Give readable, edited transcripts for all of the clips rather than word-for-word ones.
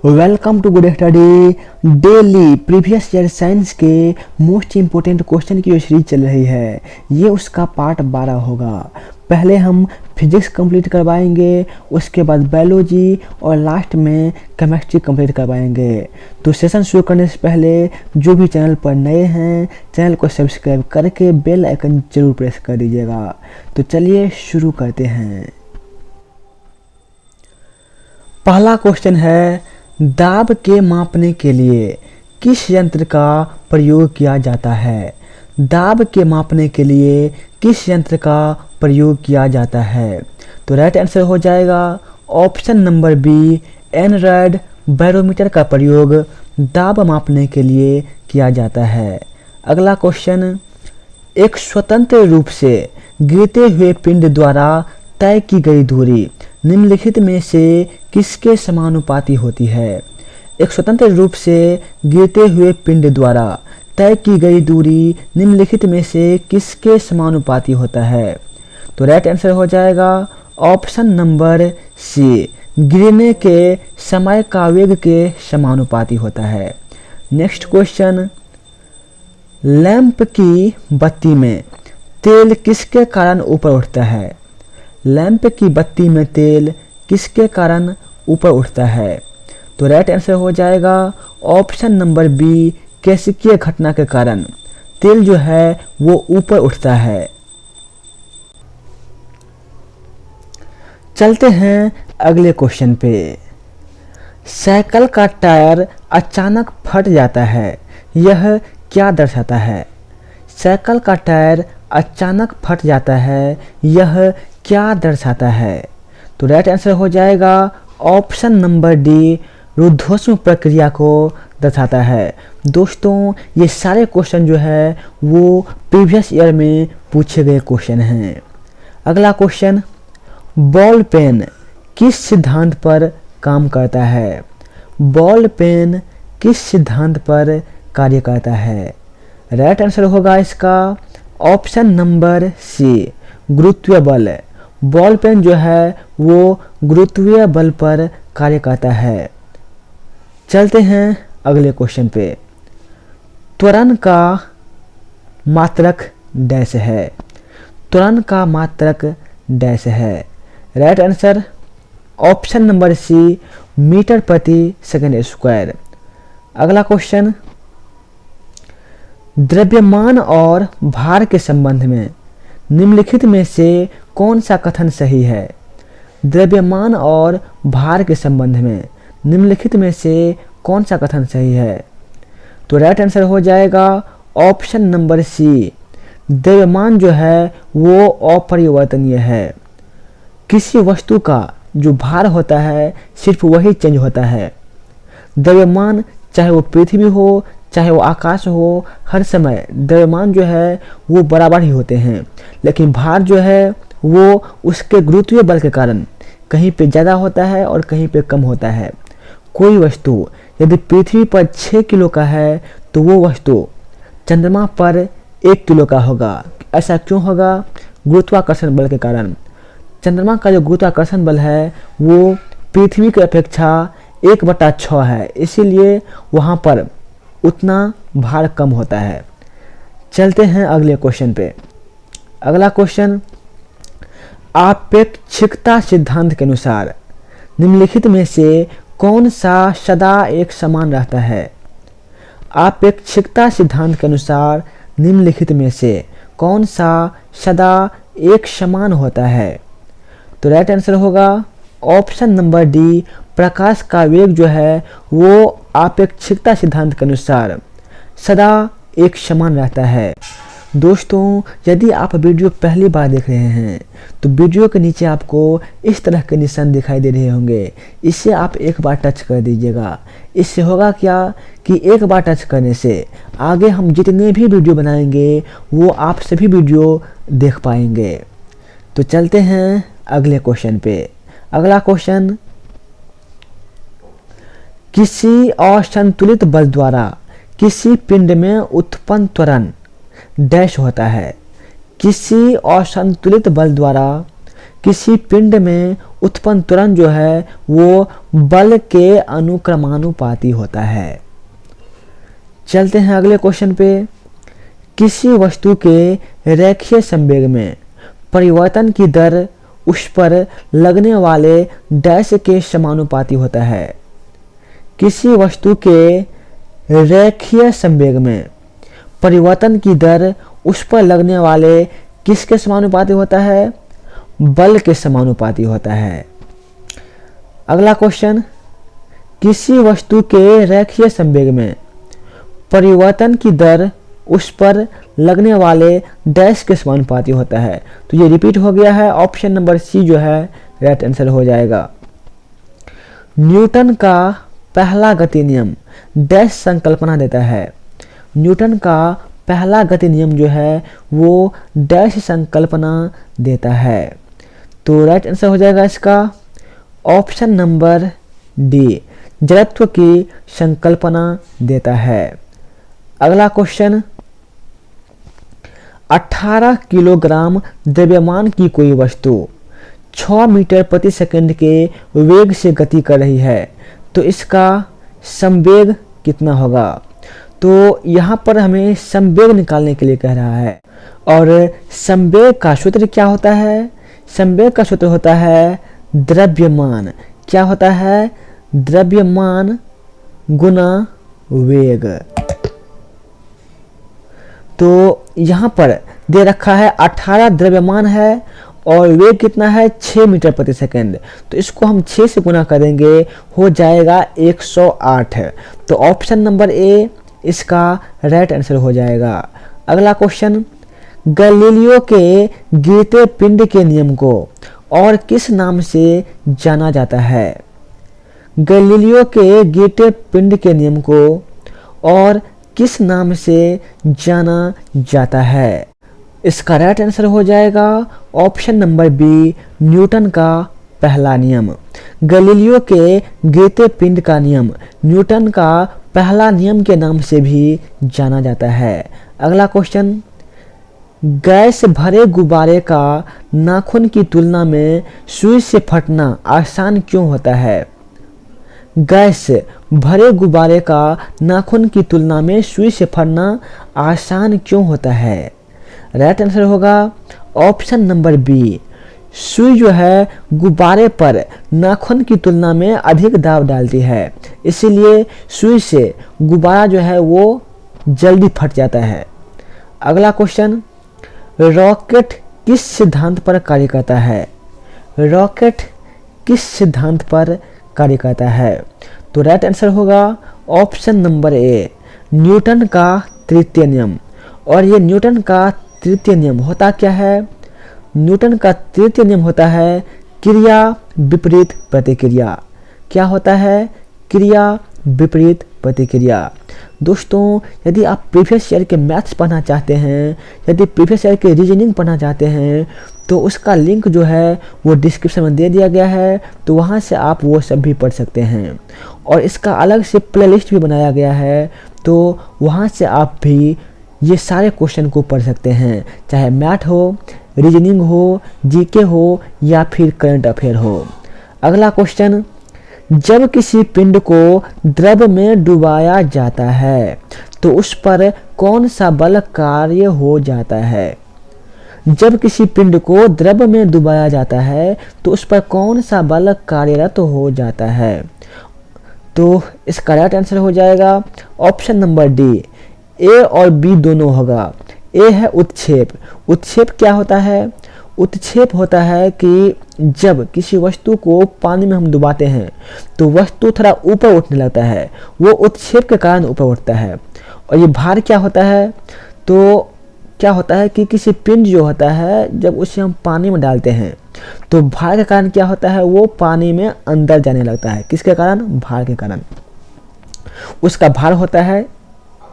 Welcome to good study daily previous year science के most important question की जो series चल रही है ये उसका पार्ट 12 होगा। पहले हम फिजिक्स कंप्लीट करवाएंगे, उसके बाद बायोलॉजी और लास्ट में केमिस्ट्री कंप्लीट करवाएंगे। तो सेशन शुरू करने से पहले जो भी चैनल पर नए हैं चैनल को सब्सक्राइब करके बेल आइकन जरूर प्रेस कर दीजिएगा। तो चलिए शुरू करते हैं। पहला क्वेश्चन है, दाब के मापने के लिए किस यंत्र का प्रयोग किया जाता है? दाब के मापने के लिए किस यंत्र का प्रयोग किया जाता है? तो राइट आंसर हो जाएगा ऑप्शन नंबर बी, एनरॉयड बैरोमीटर का प्रयोग दाब मापने के लिए किया जाता है। अगला क्वेश्चन, एक स्वतंत्र रूप से गिरते हुए पिंड द्वारा तय की गई दूरी निम्नलिखित में से किसके समानुपाती होती है? एक स्वतंत्र रूप से गिरते हुए पिंड द्वारा तय की गई दूरी निम्नलिखित में से किसके समानुपाती होता है? तो राइट आंसर हो जाएगा ऑप्शन नंबर सी, गिरने के समय का वेग के समानुपाती होता है। नेक्स्ट क्वेश्चन, लैंप की बत्ती में तेल किसके कारण ऊपर उठता है? लैंप की बत्ती में तेल किसके कारण ऊपर उठता है? तो राइट आंसर हो जाएगा ऑप्शन नंबर बी, कैसिकीय घटना के कारण तेल जो है वो ऊपर उठता है। चलते हैं अगले क्वेश्चन पे। साइकिल का टायर अचानक फट जाता है, यह क्या दर्शाता है? साइकिल का टायर अचानक फट जाता है, यह क्या दर्शाता है? तो राइट आंसर हो जाएगा ऑप्शन नंबर डी, रुद्धोष्म प्रक्रिया को दर्शाता है। दोस्तों ये सारे क्वेश्चन जो है वो प्रीवियस ईयर में पूछे गए क्वेश्चन हैं। अगला क्वेश्चन, बॉल पेन किस सिद्धांत पर काम करता है? बॉल पेन किस सिद्धांत पर कार्य करता है? राइट आंसर होगा इसका ऑप्शन नंबर सी, गुरुत्वीय बल। बॉल पेन जो है वो गुरुत्वीय बल पर कार्य करता है। चलते हैं अगले क्वेश्चन पे। त्वरण का मात्रक डैश है। त्वरण का मात्रक डैश है। Right answer option number C, metre प्रति सेकंड स्क्वायर। अगला क्वेश्चन, द्रव्यमान और भार के संबंध में निम्नलिखित में से कौन सा कथन सही है? द्रव्यमान और भार के संबंध में निम्नलिखित में से कौन सा कथन सही है? तो राइट आंसर हो जाएगा ऑप्शन नंबर सी, द्रव्यमान जो है वो अपरिवर्तनीय है। किसी वस्तु का जो भार होता है सिर्फ वही चेंज होता है। द्रव्यमान चाहे वो पृथ्वी हो चाहे वो आकाश हो, हर समय द्रव्यमान जो है वो बराबर ही होते हैं, लेकिन भार जो है वो उसके गुरुत्वीय बल के कारण कहीं पे ज़्यादा होता है और कहीं पे कम होता है। कोई वस्तु यदि पृथ्वी पर 6 किलो का है तो वो वस्तु चंद्रमा पर 1 किलो का होगा। ऐसा क्यों होगा? गुरुत्वाकर्षण बल के कारण। चंद्रमा का जो गुरुत्वाकर्षण बल है वो पृथ्वी की अपेक्षा 1/6 है, इसीलिए वहाँ पर उतना भार कम होता है। चलते हैं अगले क्वेश्चन पे। अगला क्वेश्चन, आपेक्षिकता सिद्धांत के अनुसार निम्नलिखित में से कौन सा सदा एक समान रहता है? आपेक्षिकता सिद्धांत के अनुसार निम्नलिखित में से कौन सा सदा एक समान होता है? तो राइट आंसर होगा ऑप्शन नंबर डी, प्रकाश का वेग जो है वो आपेक्षिकता सिद्धांत के अनुसार सदा एक समान रहता है। दोस्तों यदि आप वीडियो पहली बार देख रहे हैं तो वीडियो के नीचे आपको इस तरह के निशान दिखाई दे रहे होंगे, इसे आप एक बार टच कर दीजिएगा। इससे होगा क्या कि एक बार टच करने से आगे हम जितने भी वीडियो बनाएंगे वो आप सभी वीडियो देख पाएंगे। तो चलते हैं अगले क्वेश्चन पे। अगला क्वेश्चन, किसी असंतुलित बल द्वारा किसी पिंड में उत्पन्न त्वरण डैश होता है। किसी असंतुलित बल द्वारा किसी पिंड में उत्पन्न त्वरण जो है वो बल के अनुक्रमानुपाती होता है। चलते हैं अगले क्वेश्चन पे। किसी वस्तु के रेखीय संवेग में परिवर्तन की दर उस पर लगने वाले डैश के समानुपाती होता है। किसी वस्तु के रेखीय संवेग में परिवर्तन की दर उस पर लगने वाले किसके समानुपाती होता है? बल के समानुपाती होता है। अगला क्वेश्चन, किसी वस्तु के रेखीय संवेग में परिवर्तन की दर उस पर लगने वाले डैश के समानुपाती होता है। तो ये रिपीट हो गया है, ऑप्शन नंबर सी जो है राइट आंसर हो जाएगा। न्यूटन का पहला गति नियम डैश संकल्पना देता है। न्यूटन का पहला गति नियम जो है वो डैश संकल्पना देता है। तो राइट आंसर हो जाएगा इसका ऑप्शन नंबर डी, जड़त्व की संकल्पना देता है। अगला क्वेश्चन, 18 किलोग्राम द्रव्यमान की कोई वस्तु 6 मीटर प्रति सेकंड के वेग से गति कर रही है, तो इसका संवेग कितना होगा? तो यहाँ पर हमें संवेग निकालने के लिए कह रहा है, और संवेग का सूत्र क्या होता है? संवेग का सूत्र होता है द्रव्यमान। क्या होता है? द्रव्यमान गुना वेग। तो यहाँ पर दे रखा है 18 द्रव्यमान है और वेग कितना है? 6 मीटर प्रति सेकंड। तो इसको हम 6 से गुना करेंगे, हो जाएगा 108। तो ऑप्शन नंबर ए इसका राइट आंसर हो जाएगा। अगला क्वेश्चन, गैलीलियो के गिरते पिंड के नियम को और किस नाम से जाना जाता है? गैलीलियो के गिरते पिंड के नियम को और किस नाम से जाना जाता है? इसका राइट आंसर हो जाएगा ऑप्शन नंबर बी, न्यूटन का पहला नियम। गैलीलियो के गिरते पिंड का नियम न्यूटन का पहला नियम के नाम से भी जाना जाता है। अगला क्वेश्चन, गैस भरे गुब्बारे का नाखून की तुलना में सुई से फटना आसान क्यों होता है? गैस भरे गुब्बारे का नाखून की तुलना में सुई से फटना आसान क्यों होता है? राइट आंसर होगा ऑप्शन नंबर बी, सुई जो है गुब्बारे पर नाखून की तुलना में अधिक दाब डालती है, इसीलिए सुई से गुब्बारा जो है वो जल्दी फट जाता है। अगला क्वेश्चन, रॉकेट किस सिद्धांत पर कार्य करता है? रॉकेट किस सिद्धांत पर कार्य करता है? तो राइट आंसर होगा ऑप्शन नंबर ए, न्यूटन का तृतीय नियम। और ये न्यूटन का तृतीय नियम होता क्या है? न्यूटन का तृतीय नियम होता है क्रिया विपरीत प्रतिक्रिया। क्या होता है? क्रिया विपरीत प्रतिक्रिया। दोस्तों, यदि आप प्रीवियस ईयर के मैथ्स पढ़ना चाहते हैं, यदि प्रीवियस ईयर के रीजनिंग पढ़ना चाहते हैं, तो उसका लिंक जो है वो डिस्क्रिप्शन में दे दिया गया है, तो वहाँ से आप वो सब भी पढ़ सकते हैं। और इसका अलग से प्लेलिस्ट भी बनाया गया है, तो वहाँ से आप भी ये सारे क्वेश्चन को पढ़ सकते हैं, चाहे मैथ हो, रीजनिंग हो, जीके हो या फिर करंट अफेयर हो। अगला क्वेश्चन, जब किसी पिंड को द्रव में डुबाया जाता है तो उस पर कौन सा बल कार्य हो जाता है? जब किसी पिंड को द्रव में डुबाया जाता है तो उस पर कौन सा बल कार्यरत हो जाता है? तो इसका राइट आंसर हो जाएगा ऑप्शन नंबर डी, ए और बी दोनों होगा। ए है उत्क्षेप। उत्क्षेप क्या होता है? उत्क्षेप होता है कि जब किसी वस्तु को पानी में हम डुबाते हैं तो वस्तु थोड़ा ऊपर उठने लगता है, वो उत्क्षेप के कारण ऊपर उठता है। और ये भार क्या होता है? तो क्या होता है कि किसी पिंड जो होता है, जब उसे हम पानी में डालते हैं तो भार के कारण क्या होता है? वो पानी में अंदर जाने लगता है। किसके कारण? भार के कारण। उसका भार होता है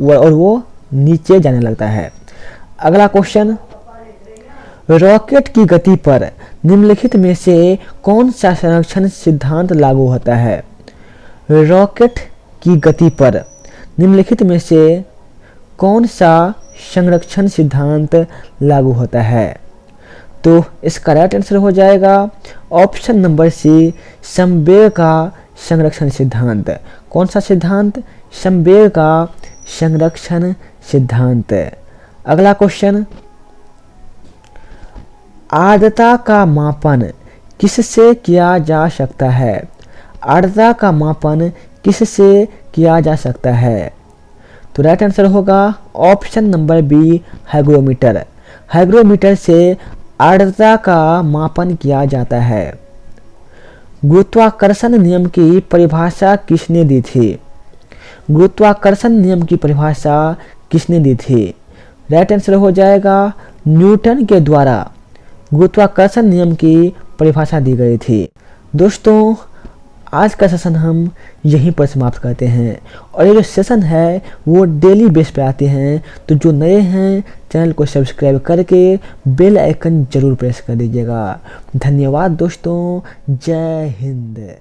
और वो नीचे जाने लगता है। अगला क्वेश्चन, रॉकेट की गति पर निम्नलिखित में से कौन सा संरक्षण सिद्धांत लागू होता है? रॉकेट की गति पर निम्नलिखित में से कौन सा संरक्षण सिद्धांत लागू होता है? तो इसका राइट आंसर हो जाएगा ऑप्शन नंबर सी, संवेग का संरक्षण सिद्धांत। कौन सा सिद्धांत? संवेग का संरक्षण सिद्धांत। अगला क्वेश्चन, आर्द्रता का मापन किससे किया जा सकता है? आर्द्रता का मापन किससे किया जा सकता है? तो राइट आंसर होगा option number B, hygrometer. Hygrometer से आर्द्रता का मापन किया जाता है। गुरुत्वाकर्षण नियम की परिभाषा किसने दी थी? गुरुत्वाकर्षण नियम की परिभाषा किसने दी थी? राइट आंसर हो जाएगा न्यूटन के द्वारा गुरुत्वाकर्षण नियम की परिभाषा दी गई थी। दोस्तों, आज का सेशन हम यहीं पर समाप्त करते हैं और ये जो सेशन है वो डेली बेस पे आते हैं, तो जो नए हैं चैनल को सब्सक्राइब करके बेल आइकन जरूर प्रेस कर दीजिएगा। धन्यवाद दोस्तों, जय हिंद।